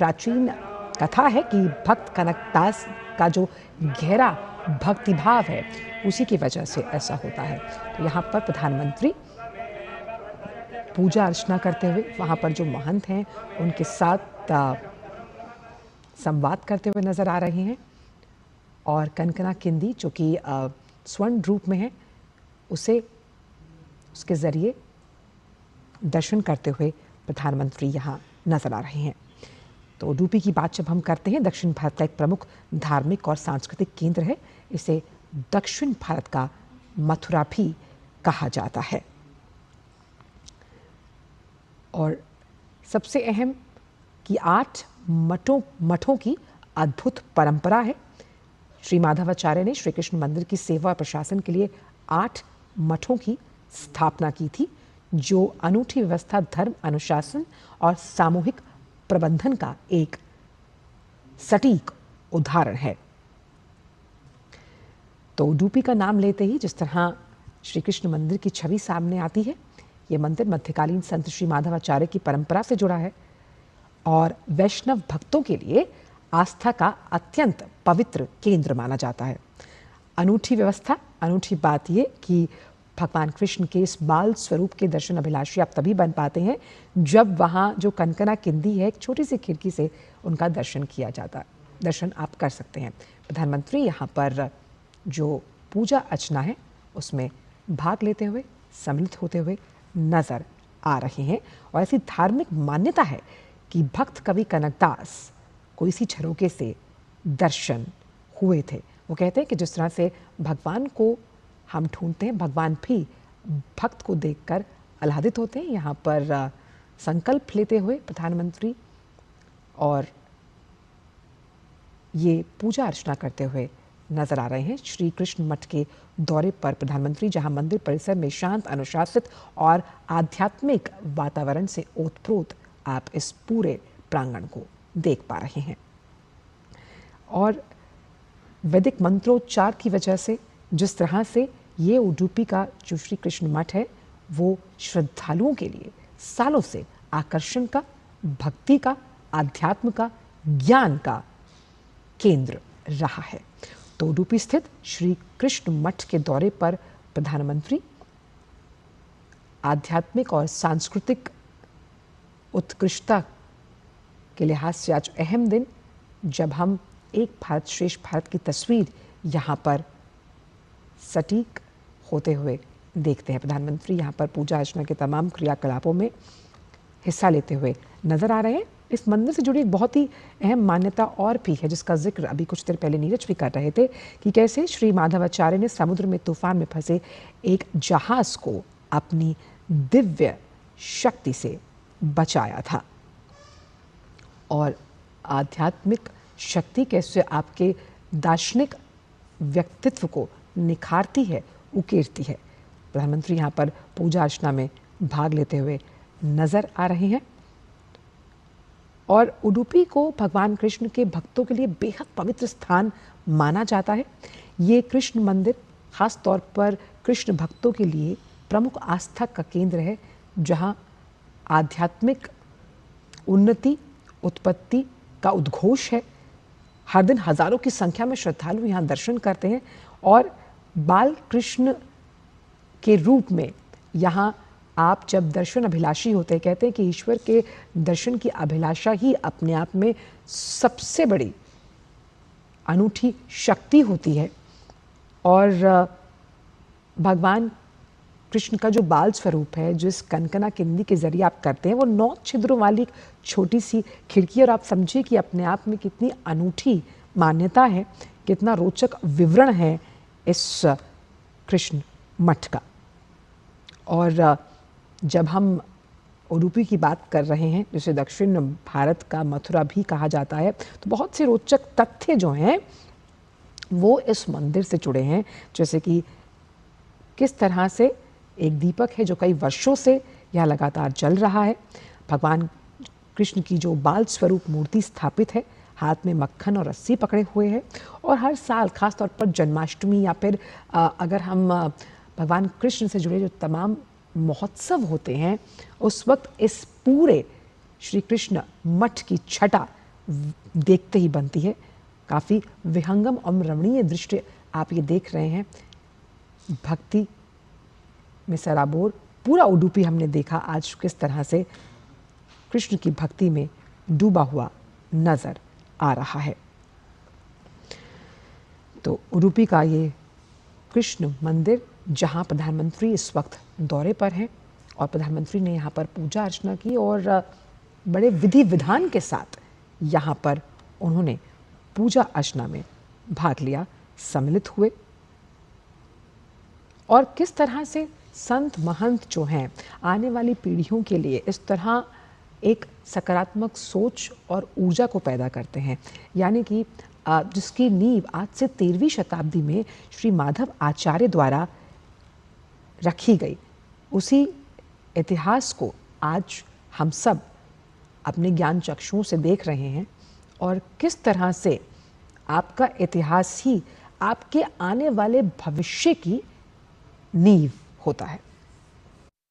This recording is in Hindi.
प्राचीन कथा है कि भक्त कनकदास का जो गहरा भक्तिभाव है उसी की वजह से ऐसा होता है। तो यहाँ पर प्रधानमंत्री पूजा अर्चना करते हुए वहाँ पर जो महंत हैं उनके साथ संवाद करते हुए नजर आ रहे हैं और कनकना किंदी जो कि स्वर्ण रूप में है उसके जरिए दर्शन करते हुए प्रधानमंत्री यहाँ नजर आ रहे हैं। तो उडुपी की बात जब हम करते हैं, दक्षिण भारत का एक प्रमुख धार्मिक और सांस्कृतिक केंद्र है। इसे दक्षिण भारत का मथुरा भी कहा जाता है। और सबसे अहम कि 8 मठों की अद्भुत परंपरा है। श्री माधवाचार्य ने श्री कृष्ण मंदिर की सेवा और प्रशासन के लिए 8 मठों की स्थापना की थी, जो अनूठी व्यवस्था, धर्म अनुशासन और सामूहिक प्रबंधन का एक सटीक उदाहरण है। तो उडुपी का नाम लेते ही जिस तरह श्री कृष्ण मंदिर की छवि सामने आती है, ये मंदिर मध्यकालीन संत श्री माधवाचार्य की परंपरा से जुड़ा है और वैष्णव भक्तों के लिए आस्था का अत्यंत पवित्र केंद्र माना जाता है। अनूठी व्यवस्था, अनूठी बात ये कि भगवान कृष्ण के इस बाल स्वरूप के दर्शन अभिलाषी आप तभी बन पाते हैं जब वहाँ जो कनकना किंदी है, एक छोटी सी खिड़की से उनका दर्शन किया जाता है, दर्शन आप कर सकते हैं। प्रधानमंत्री यहाँ पर जो पूजा अर्चना है उसमें भाग लेते हुए, सम्मिलित होते हुए नजर आ रहे हैं। और ऐसी धार्मिक मान्यता है कि भक्त कवि कनकदास को इसी झरोखे से दर्शन हुए थे। वो कहते हैं कि जिस तरह से भगवान को हम ढूंढते हैं, भगवान भी भक्त को देखकर आह्लादित होते हैं। यहाँ पर संकल्प लेते हुए प्रधानमंत्री और ये पूजा अर्चना करते हुए नजर आ रहे हैं। श्री कृष्ण मठ के दौरे पर प्रधानमंत्री, जहां मंदिर परिसर में शांत, अनुशासित और आध्यात्मिक वातावरण से ओतप्रोत आप इस पूरे प्रांगण को देख पा रहे हैं। और वैदिक मंत्रोच्चार की वजह से जिस तरह से ये उडुपी का जो श्री कृष्ण मठ है वो श्रद्धालुओं के लिए सालों से आकर्षण का, भक्ति का, आध्यात्म का, ज्ञान का केंद्र रहा है। तो उडुपी स्थित श्री कृष्ण मठ के दौरे पर प्रधानमंत्री आध्यात्मिक और सांस्कृतिक उत्कृष्टता के लिहाज से आज अहम दिन, जब हम एक भारत श्रेष्ठ भारत की तस्वीर यहाँ पर सटीक होते हुए देखते हैं। प्रधानमंत्री यहाँ पर पूजा अर्चना के तमाम क्रियाकलापों में हिस्सा लेते हुए नजर आ रहे हैं। इस मंदिर से जुड़ी एक बहुत ही अहम मान्यता और भी है, जिसका जिक्र अभी कुछ देर पहले नीरज भी कर रहे थे, कि कैसे श्री माधवाचार्य ने समुद्र में तूफान में फंसे एक जहाज को अपनी दिव्य शक्ति से बचाया था। और आध्यात्मिक शक्ति कैसे आपके दार्शनिक व्यक्तित्व को निखारती है, उकेरती है। प्रधानमंत्री यहाँ पर पूजा अर्चना में भाग लेते हुए नजर आ रहे हैं। और उडुपी को भगवान कृष्ण के भक्तों के लिए बेहद पवित्र स्थान माना जाता है। ये कृष्ण मंदिर खास तौर पर कृष्ण भक्तों के लिए प्रमुख आस्था का केंद्र है, जहाँ आध्यात्मिक उन्नति, उत्पत्ति का उद्घोष है। हर दिन हजारों की संख्या में श्रद्धालु यहाँ दर्शन करते हैं और बाल कृष्ण के रूप में यहाँ आप जब दर्शन अभिलाषी होते हैं, कहते हैं कि ईश्वर के दर्शन की अभिलाषा ही अपने आप में सबसे बड़ी अनूठी शक्ति होती है। और भगवान कृष्ण का जो बाल स्वरूप है, जिस कनकना किंदी के जरिए आप करते हैं, वो 9 छिद्रों वाली छोटी सी खिड़की, और आप समझिए कि अपने आप में कितनी अनूठी मान्यता है, कितना रोचक विवरण है इस कृष्ण मठ का। और जब हम उडुपी की बात कर रहे हैं, जिसे दक्षिण भारत का मथुरा भी कहा जाता है, तो बहुत से रोचक तथ्य जो हैं वो इस मंदिर से जुड़े हैं। जैसे कि किस तरह से एक दीपक है जो कई वर्षों से यहाँ लगातार जल रहा है। भगवान कृष्ण की जो बाल स्वरूप मूर्ति स्थापित है, हाथ में मक्खन और रस्सी पकड़े हुए है। और हर साल खास तौर पर जन्माष्टमी या फिर अगर हम भगवान कृष्ण से जुड़े जो तमाम महोत्सव होते हैं, उस वक्त इस पूरे श्री कृष्ण मठ की छटा देखते ही बनती है। काफ़ी विहंगम और रमणीय दृश्य आप ये देख रहे हैं। भक्ति में सराबोर पूरा उडुपी हमने देखा आज किस तरह से कृष्ण की भक्ति में डूबा हुआ नजर आ रहा है। तो उडुपी का ये कृष्ण मंदिर जहाँ प्रधानमंत्री इस वक्त दौरे पर हैं और प्रधानमंत्री ने यहाँ पर पूजा अर्चना की और बड़े विधि विधान के साथ यहाँ पर उन्होंने पूजा अर्चना में भाग लिया, सम्मिलित हुए। और किस तरह से संत महंत जो हैं आने वाली पीढ़ियों के लिए इस तरह एक सकारात्मक सोच और ऊर्जा को पैदा करते हैं, यानी कि जिसकी नींव आज से 13वीं शताब्दी में श्री माधव आचार्य द्वारा रखी गई, उसी इतिहास को आज हम सब अपने ज्ञान चक्षुओं से देख रहे हैं और किस तरह से आपका इतिहास ही आपके आने वाले भविष्य की नींव होता है।